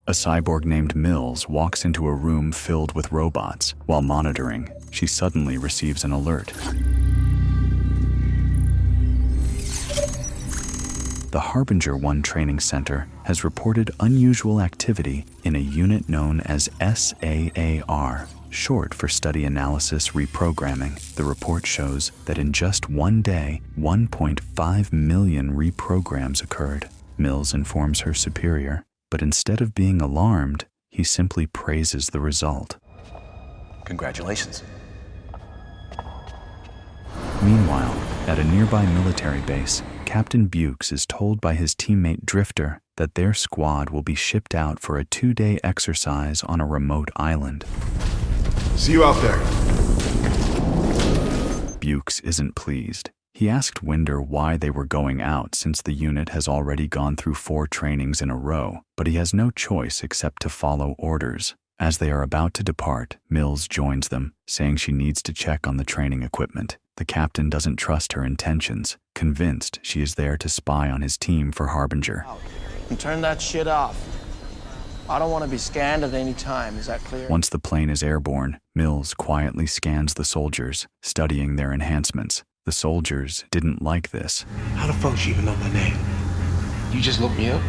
A cyborg named Mills walks into a room filled with robots. While monitoring, she suddenly receives an alert. The Harbinger 1 training center has reported unusual activity in a unit known as SAAR, short for Study Analysis Reprogramming. The report shows that in just one day, 1.5 million reprograms occurred. Mills informs her superior, but instead of being alarmed, he simply praises the result. Congratulations. Meanwhile, at a nearby military base, Captain Bukes is told by his teammate Drifter that their squad will be shipped out for a 2-day exercise on a remote island. See you out there. Bukes isn't pleased. He asked Winder why they were going out since the unit has already gone through 4 trainings in a row, but he has no choice except to follow orders. As they are about to depart, Mills joins them, saying she needs to check on the training equipment. The captain doesn't trust her intentions, convinced she is there to spy on his team for Harbinger. And turn that shit off. I don't want to be scanned at any time, is that clear? Once the plane is airborne, Mills quietly scans the soldiers, studying their enhancements. The soldiers didn't like this. How the fuck she even know my name? You just looked me up?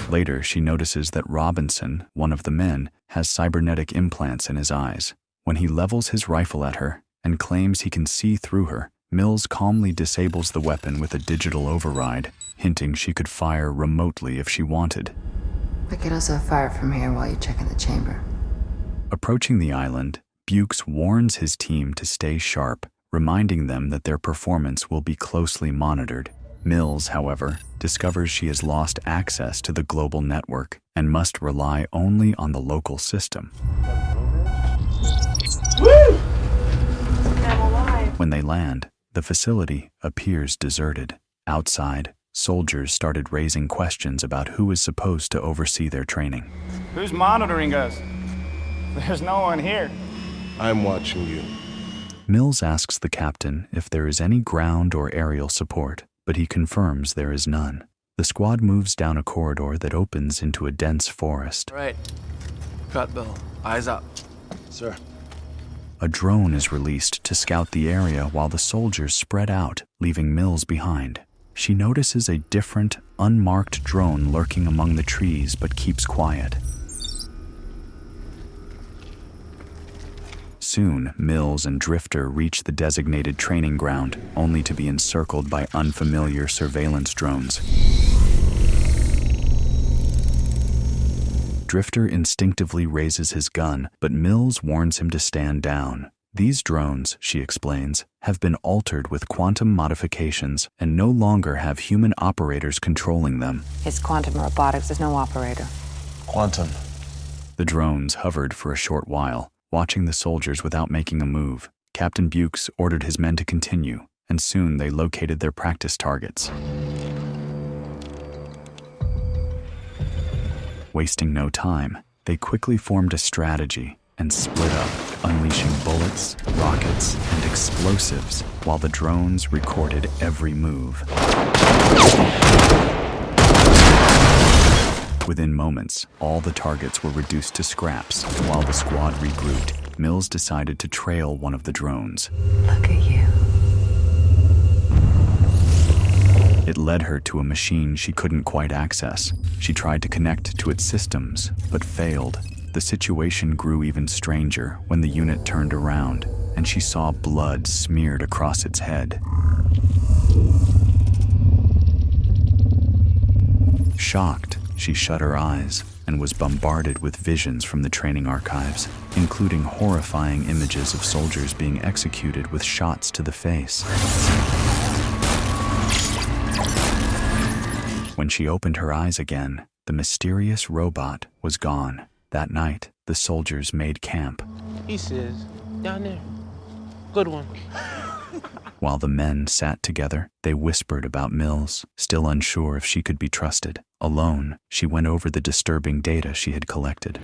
Later, she notices that Robinson, one of the men, has cybernetic implants in his eyes. When he levels his rifle at her and claims he can see through her, Mills calmly disables the weapon with a digital override, hinting she could fire remotely if she wanted. We can also fire from here while you check in the chamber. Approaching the island, Bukes warns his team to stay sharp, reminding them that their performance will be closely monitored. Mills, however, discovers she has lost access to the global network and must rely only on the local system. Woo! When they land, the facility appears deserted. Outside, soldiers started raising questions about who is supposed to oversee their training. Who's monitoring us? There's no one here. I'm watching you. Mills asks the captain if there is any ground or aerial support, but he confirms there is none. The squad moves down a corridor that opens into a dense forest. Right. Cut, Bill. Eyes up. Sir. A drone is released to scout the area while the soldiers spread out, leaving Mills behind. She notices a different, unmarked drone lurking among the trees but keeps quiet. Soon, Mills and Drifter reach the designated training ground, only to be encircled by unfamiliar surveillance drones. Drifter instinctively raises his gun, but Mills warns him to stand down. These drones, she explains, have been altered with quantum modifications and no longer have human operators controlling them. It's quantum robotics, there's no operator. Quantum. The drones hovered for a short while, watching the soldiers without making a move. Captain Bukes ordered his men to continue, and soon they located their practice targets. Wasting no time, they quickly formed a strategy and split up, unleashing bullets, rockets, and explosives, while the drones recorded every move. Within moments, all the targets were reduced to scraps. While the squad regrouped, Mills decided to trail one of the drones. Look at you. It led her to a machine she couldn't quite access. She tried to connect to its systems, but failed. The situation grew even stranger when the unit turned around, and she saw blood smeared across its head. Shocked, she shut her eyes and was bombarded with visions from the training archives, including horrifying images of soldiers being executed with shots to the face. When she opened her eyes again, the mysterious robot was gone. That night, the soldiers made camp. He says, down there. Good one. While the men sat together, they whispered about Mills, still unsure if she could be trusted. Alone, she went over the disturbing data she had collected.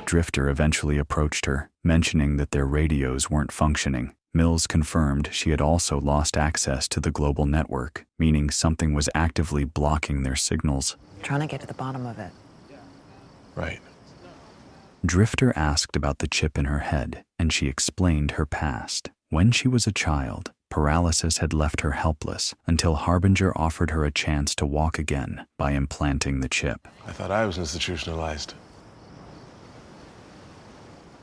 Drifter eventually approached her, mentioning that their radios weren't functioning. Mills confirmed she had also lost access to the global network, meaning something was actively blocking their signals. Trying to get to the bottom of it. Right. Drifter asked about the chip in her head, and she explained her past. When she was a child, paralysis had left her helpless until Harbinger offered her a chance to walk again by implanting the chip. I thought I was institutionalized.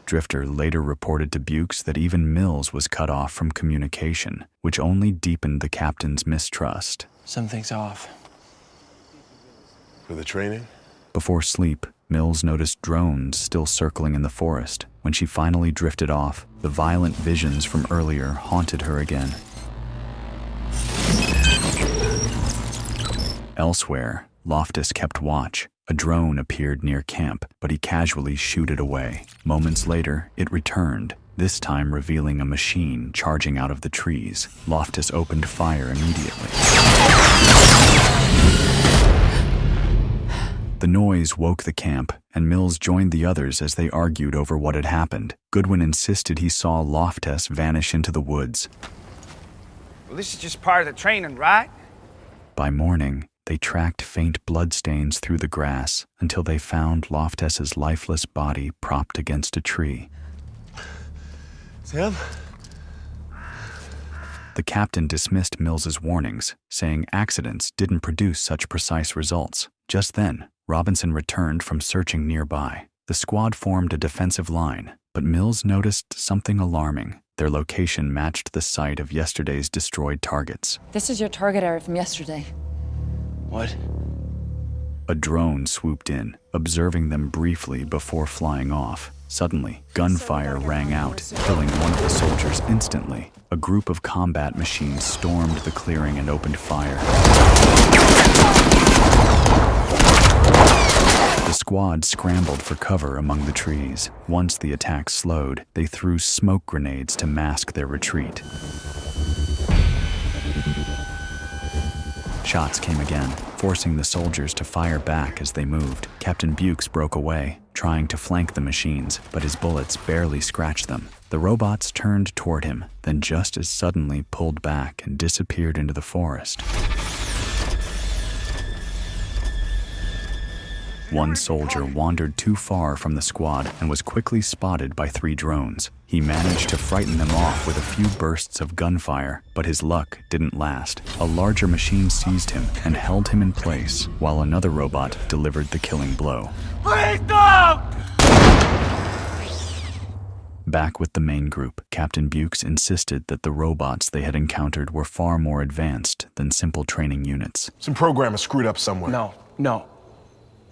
Drifter later reported to Bukes that even Mills was cut off from communication, which only deepened the captain's mistrust. Something's off. For the training? Before sleep, Mills noticed drones still circling in the forest. When she finally drifted off, the violent visions from earlier haunted her again. Elsewhere, Loftus kept watch. A drone appeared near camp, but he casually shooed it away. Moments later, it returned, this time revealing a machine charging out of the trees. Loftus opened fire immediately. The noise woke the camp, and Mills joined the others as they argued over what had happened. Goodwin insisted he saw Loftus vanish into the woods. Well, this is just part of the training, right? By morning, they tracked faint bloodstains through the grass until they found Loftus's lifeless body propped against a tree. Sam? The captain dismissed Mills's warnings, saying accidents didn't produce such precise results. Just then, Robinson returned from searching nearby. The squad formed a defensive line, but Mills noticed something alarming. Their location matched the site of yesterday's destroyed targets. This is your target area from yesterday. What? A drone swooped in, observing them briefly before flying off. Suddenly, gunfire rang out, killing one of the soldiers instantly. A group of combat machines stormed the clearing and opened fire. The squad scrambled for cover among the trees. Once the attack slowed, they threw smoke grenades to mask their retreat. Shots came again, forcing the soldiers to fire back as they moved. Captain Bukes broke away, trying to flank the machines, but his bullets barely scratched them. The robots turned toward him, then just as suddenly pulled back and disappeared into the forest. One soldier wandered too far from the squad and was quickly spotted by 3 drones. He managed to frighten them off with a few bursts of gunfire, but his luck didn't last. A larger machine seized him and held him in place, while another robot delivered the killing blow. Please don't! Back with the main group, Captain Bukes insisted that the robots they had encountered were far more advanced than simple training units. Some programmer screwed up somewhere. No.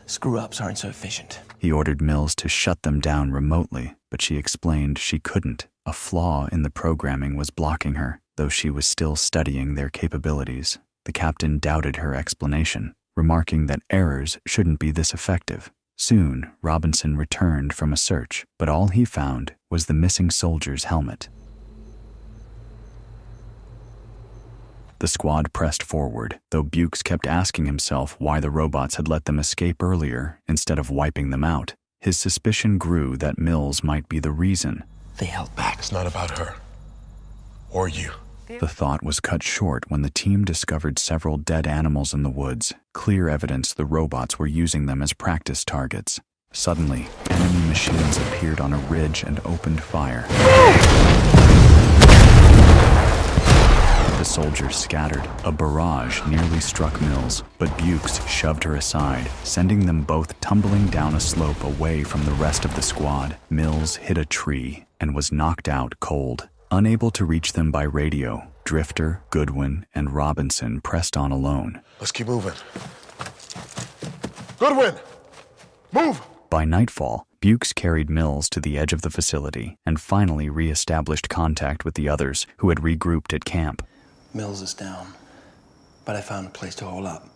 Screw-ups aren't so efficient. He ordered Mills to shut them down remotely, but she explained she couldn't. A flaw in the programming was blocking her, though she was still studying their capabilities. The captain doubted her explanation, remarking that errors shouldn't be this effective. Soon, Robinson returned from a search, but all he found was the missing soldier's helmet. The squad pressed forward, though Bukes kept asking himself why the robots had let them escape earlier instead of wiping them out. His suspicion grew that Mills might be the reason. They held back. It's not about her. Or you. The thought was cut short when the team discovered several dead animals in the woods, clear evidence the robots were using them as practice targets. Suddenly, enemy machines appeared on a ridge and opened fire. The soldiers scattered. A barrage nearly struck Mills, but Bukes shoved her aside, sending them both tumbling down a slope away from the rest of the squad. Mills hit a tree and was knocked out cold. Unable to reach them by radio, Drifter, Goodwin, and Robinson pressed on alone. Let's keep moving. Goodwin! Move! By nightfall, Bukes carried Mills to the edge of the facility and finally re-established contact with the others who had regrouped at camp. Mills is down, but I found a place to hole up.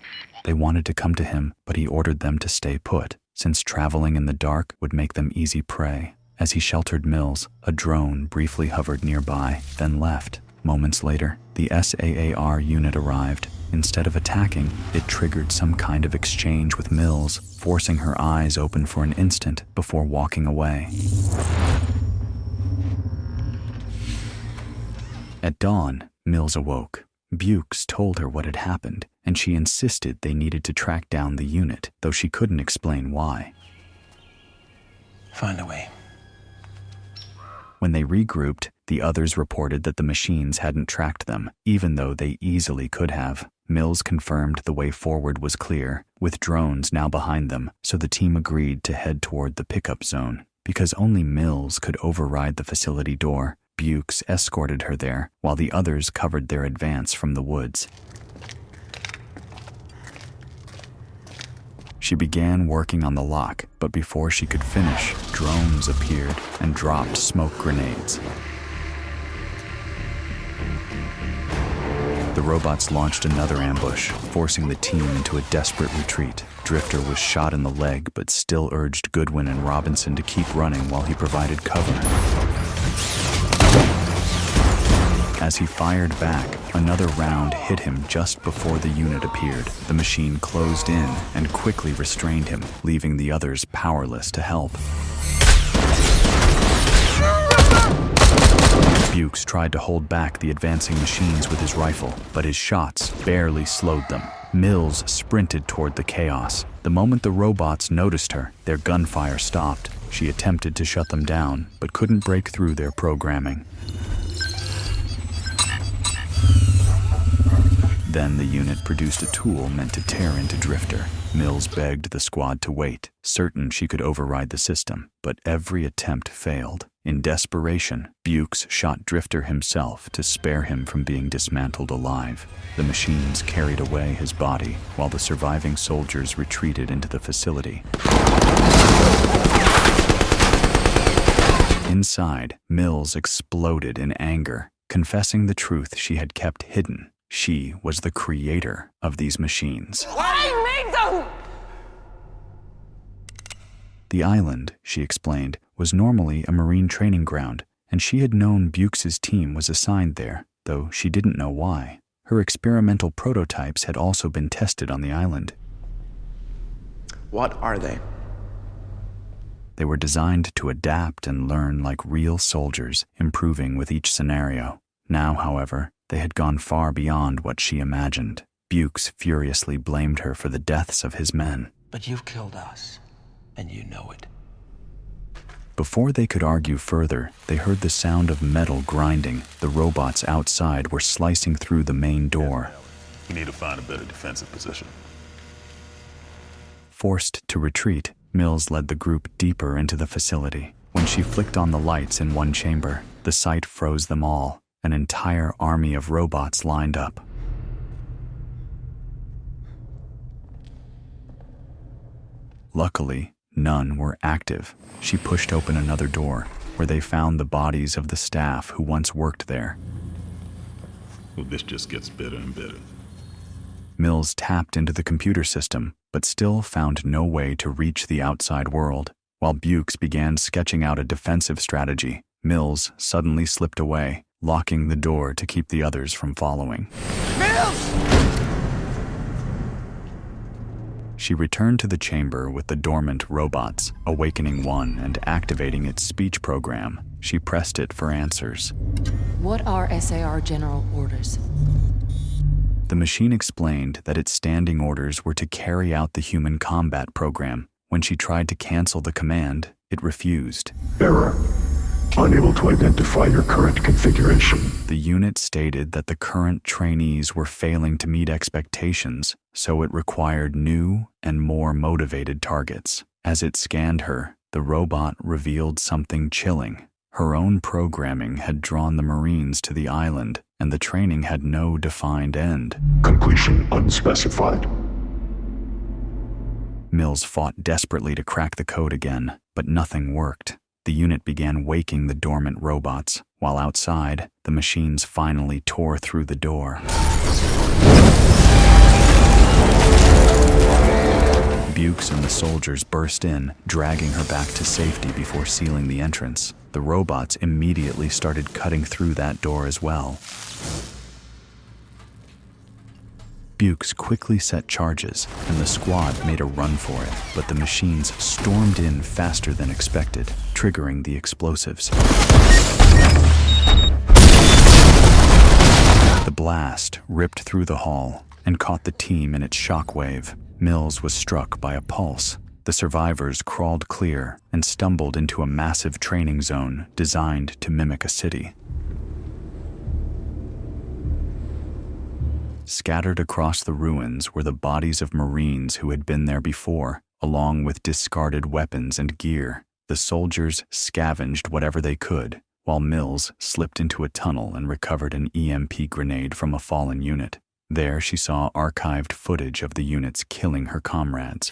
They wanted to come to him, but he ordered them to stay put, since traveling in the dark would make them easy prey. As he sheltered Mills, a drone briefly hovered nearby, then left. Moments later, the SAAR unit arrived. Instead of attacking, it triggered some kind of exchange with Mills, forcing her eyes open for an instant before walking away. At dawn, Mills awoke. Bukes told her what had happened, and she insisted they needed to track down the unit, though she couldn't explain why. Find a way. When they regrouped, the others reported that the machines hadn't tracked them, even though they easily could have. Mills confirmed the way forward was clear, with drones now behind them, so the team agreed to head toward the pickup zone. Because only Mills could override the facility door, Bukes escorted her there, while the others covered their advance from the woods. She began working on the lock, but before she could finish, drones appeared and dropped smoke grenades. The robots launched another ambush, forcing the team into a desperate retreat. Drifter was shot in the leg, but still urged Goodwin and Robinson to keep running while he provided cover. As he fired back, another round hit him just before the unit appeared. The machine closed in and quickly restrained him, leaving the others powerless to help. Bukes tried to hold back the advancing machines with his rifle, but his shots barely slowed them. Mills sprinted toward the chaos. The moment the robots noticed her, their gunfire stopped. She attempted to shut them down, but couldn't break through their programming. Then the unit produced a tool meant to tear into Drifter. Mills begged the squad to wait, certain she could override the system, but every attempt failed. In desperation, Bukes shot Drifter himself to spare him from being dismantled alive. The machines carried away his body, while the surviving soldiers retreated into the facility. Inside, Mills exploded in anger, confessing the truth she had kept hidden. She was the creator of these machines. I made them! The island, she explained, was normally a Marine training ground, and she had known Bukes' team was assigned there, though she didn't know why. Her experimental prototypes had also been tested on the island. What are they? They were designed to adapt and learn like real soldiers, improving with each scenario. Now, however, they had gone far beyond what she imagined. Bukes furiously blamed her for the deaths of his men. But you've killed us, and you know it. Before they could argue further, they heard the sound of metal grinding. The robots outside were slicing through the main door. We need to find a better defensive position. Forced to retreat, Mills led the group deeper into the facility. When she flicked on the lights in one chamber, the sight froze them all. An entire army of robots lined up. Luckily, none were active. She pushed open another door, where they found the bodies of the staff who once worked there. Well, this just gets better and better. Mills tapped into the computer system, but still found no way to reach the outside world. While Bukes began sketching out a defensive strategy, Mills suddenly slipped away, locking the door to keep the others from following. Mills! She returned to the chamber with the dormant robots, awakening one and activating its speech program. She pressed it for answers. What are SAR general orders? The machine explained that its standing orders were to carry out the human combat program. When she tried to cancel the command, it refused. Error. Unable to identify your current configuration. The unit stated that the current trainees were failing to meet expectations, so it required new and more motivated targets. As it scanned her, the robot revealed something chilling. Her own programming had drawn the Marines to the island, and the training had no defined end. Completion unspecified. Mills fought desperately to crack the code again, but nothing worked. The unit began waking the dormant robots, while outside, the machines finally tore through the door. Bukes and the soldiers burst in, dragging her back to safety before sealing the entrance. The robots immediately started cutting through that door as well. Bukes quickly set charges, and the squad made a run for it, but the machines stormed in faster than expected, triggering the explosives. The blast ripped through the hall and caught the team in its shockwave. Mills was struck by a pulse. The survivors crawled clear and stumbled into a massive training zone designed to mimic a city. Scattered across the ruins were the bodies of Marines who had been there before, along with discarded weapons and gear. The soldiers scavenged whatever they could, while Mills slipped into a tunnel and recovered an EMP grenade from a fallen unit. There she saw archived footage of the units killing her comrades.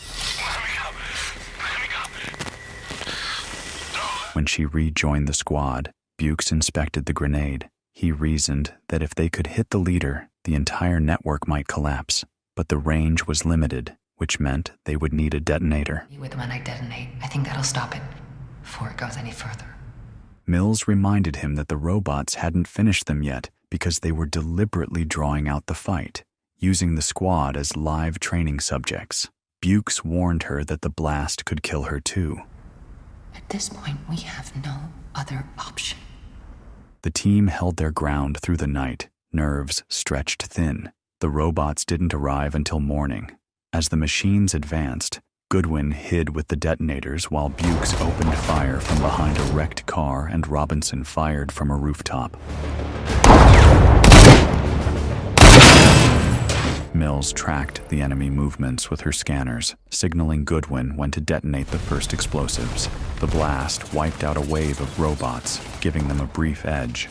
When she rejoined the squad, Bukes inspected the grenade. He reasoned that if they could hit the leader, the entire network might collapse, but the range was limited, which meant they would need a detonator. You with when I detonate. I think that'll stop it before it goes any further. Mills reminded him that the robots hadn't finished them yet because they were deliberately drawing out the fight, using the squad as live training subjects. Bukes warned her that the blast could kill her too. At this point, we have no other option. The team held their ground through the night, nerves stretched thin. The robots didn't arrive until morning. As the machines advanced, Goodwin hid with the detonators while Bukes opened fire from behind a wrecked car and Robinson fired from a rooftop. Mills tracked the enemy movements with her scanners, signaling Goodwin when to detonate the first explosives. The blast wiped out a wave of robots, giving them a brief edge.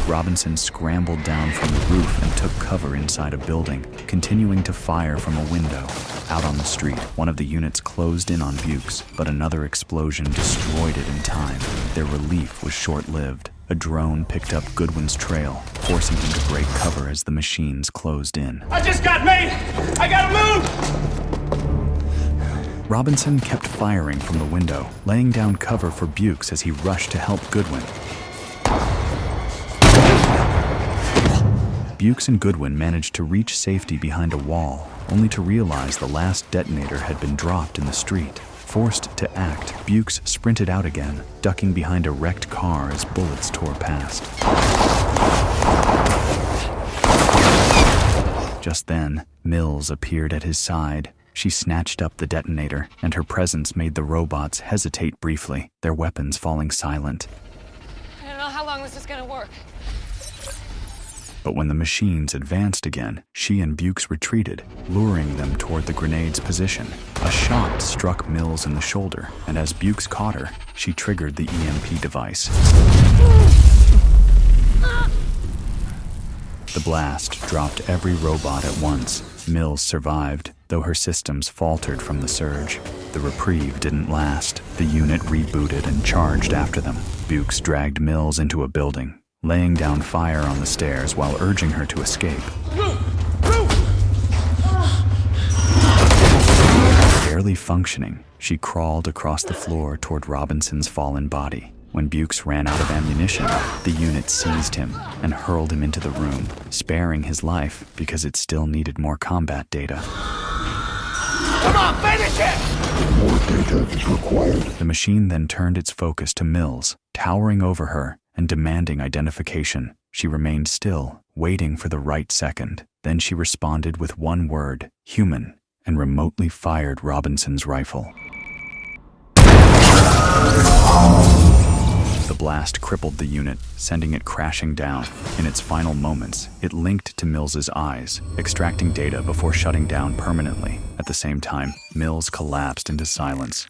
Robinson scrambled down from the roof and took cover inside a building, continuing to fire from a window. Out on the street, one of the units closed in on Bukes, but another explosion destroyed it in time. Their relief was short-lived. A drone picked up Goodwin's trail, forcing him to break cover as the machines closed in. I just got made! I gotta move! Robinson kept firing from the window, laying down cover for Bukes as he rushed to help Goodwin. Bukes and Goodwin managed to reach safety behind a wall, only to realize the last detonator had been dropped in the street. Forced to act, Bukes sprinted out again, ducking behind a wrecked car as bullets tore past. Just then, Mills appeared at his side. She snatched up the detonator, and her presence made the robots hesitate briefly, their weapons falling silent. I don't know how long this is gonna work. But when the machines advanced again, she and Bukes retreated, luring them toward the grenade's position. A shot struck Mills in the shoulder, and as Bukes caught her, she triggered the EMP device. The blast dropped every robot at once. Mills survived, though her systems faltered from the surge. The reprieve didn't last. The unit rebooted and charged after them. Bukes dragged Mills into a building, laying down fire on the stairs while urging her to escape. Barely functioning, she crawled across the floor toward Robinson's fallen body. When Bukes ran out of ammunition, the unit seized him and hurled him into the room, sparing his life because it still needed more combat data. Come on, finish it! More data is required. The machine then turned its focus to Mills, towering over her and demanding identification. She remained still, waiting for the right second. Then she responded with one word, human, and remotely fired Robinson's rifle. The blast crippled the unit, sending it crashing down. In its final moments, it linked to Mills's eyes, extracting data before shutting down permanently. At the same time, Mills collapsed into silence.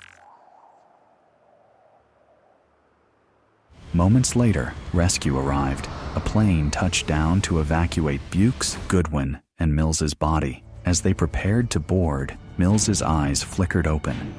Moments later, rescue arrived. A plane touched down to evacuate Bukes, Goodwin, and Mills's body. As they prepared to board, Mills's eyes flickered open.